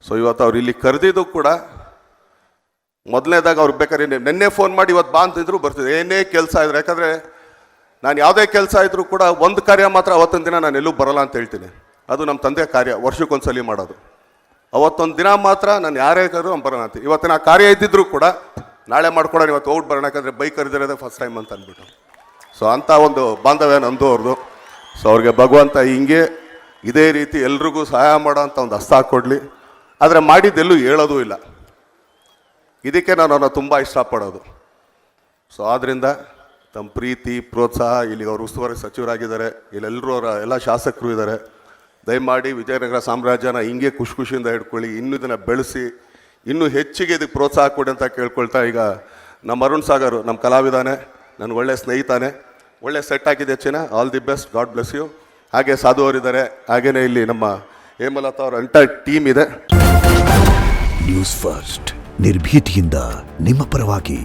So ಇವತ್ತು ಅವ್ರು ಇಲ್ಲಿ ಕರೆದಿದ್ದು ಕೂಡ ಮೊದಲನೇದಾಗ ಅವ್ರು ಬೇಕಾದ್ರೆ ನೆನ್ನೆ ಫೋನ್ ಮಾಡಿ ಇವತ್ತು ಬಾ ಅಂತಿದ್ರು ಬರ್ತಿದ್ರು, ಏನೇ ಕೆಲಸ ಇದ್ರು. ಯಾಕಂದರೆ ನಾನು ಯಾವುದೇ ಕೆಲಸ ಇದ್ರೂ ಕೂಡ ಒಂದು ಕಾರ್ಯ ಮಾತ್ರ ಅವತ್ತೊಂದು ದಿನ ನಾನು ಎಲ್ಲೂ ಬರೋಲ್ಲ ಅಂತ ಹೇಳ್ತೀನಿ. ಅದು ನಮ್ಮ ತಂದೆ ಕಾರ್ಯ, ವರ್ಷಕ್ಕೊಂದ್ಸಲಿ ಮಾಡೋದು. ಅವತ್ತೊಂದು ದಿನ ಮಾತ್ರ ನಾನು ಯಾರೇ ಕರೆದ್ರು ಅವ್ನು ಬರೋಣ ಅಂತ. ಇವತ್ತಿನ ಆ ಕಾರ್ಯ ಇದ್ದಿದ್ರು ಕೂಡ ನಾಳೆ ಮಾಡ್ಕೊಡೋಣ, ಇವತ್ತು ಹೋಗ್ಬಿಟ್ಟು ಬರೋಣ, ಯಾಕಂದರೆ ಬೈಕ್ ಕರೆದಿರೋದೇ ಫಸ್ಟ್ ಟೈಮ್ ಅಂತ ಅಂದ್ಬಿಟ್ಟು. ಸೊ ಅಂಥ ಒಂದು ಬಾಂಧವ್ಯ ನಂದು ಅವ್ರದ್ದು. ಸೊ ಅವ್ರಿಗೆ ಭಗವಂತ ಹಿಂಗೆ ಇದೇ ರೀತಿ ಎಲ್ರಿಗೂ ಸಹಾಯ ಮಾಡೋ ಅಂತ ಒಂದು ಹಸ್ತ ಹಾಕ್ಕೊಡ್ಲಿ. ಆದರೆ ಮಾಡಿದ್ದೆಲ್ಲೂ ಹೇಳೋದು ಇಲ್ಲ. ಇದಕ್ಕೆ ನಾನು ಅವ್ರನ್ನ ತುಂಬ ಇಷ್ಟಪಡೋದು. ಸೊ ಆದ್ದರಿಂದ ತಮ್ಮ ಪ್ರೀತಿ ಪ್ರೋತ್ಸಾಹ, ಇಲ್ಲಿ ಅವರು ಉಸ್ತುವಾರಿ ಸಚಿವರಾಗಿದ್ದಾರೆ, ಇಲ್ಲೆಲ್ಲರೂ ಅವರ ಎಲ್ಲ ಶಾಸಕರು ಇದ್ದಾರೆ. ದಯಮಾಡಿ ವಿಜಯನಗರ ಸಾಮ್ರಾಜ್ಯನ ಹಿಂಗೆ ಖುಷಿಯಿಂದ ಹಿಡ್ಕೊಳ್ಳಿ, ಇನ್ನೂ ಇದನ್ನು ಬೆಳೆಸಿ ಇನ್ನೂ ಹೆಚ್ಚಿಗೆ ಇದಕ್ಕೆ ಪ್ರೋತ್ಸಾಹ ಕೊಡಿ ಅಂತ ಕೇಳ್ಕೊಳ್ತಾ, ಈಗ ನಮ್ಮ ಅರುಣ್ ಸಾಗರ್ ನಮ್ಮ ಕಲಾವಿದಾನೆ, ನನ್ನ ಒಳ್ಳೆ ಸ್ನೇಹಿತಾನೆ, ಒಳ್ಳೆ ಸೆಟ್ ಆಗಿದೆ ಚಿನ್ನ. All the best, god bless you. ಹಾಗೆ ಸಾಧು ಅವರಿದ್ದಾರೆ, ಹಾಗೆಯೇ ಇಲ್ಲಿ ನಮ್ಮ ಹೇಮಲತಾ ಅವರ ಎಂಟೈರ್ ಟೀಮ್ ಇದೆ. ನ್ಯೂಸ್ ಫಸ್ಟ್ ನಿರ್ಭೀತಿಯಿಂದ ನಿಮ್ಮ ಪರವಾಗಿ.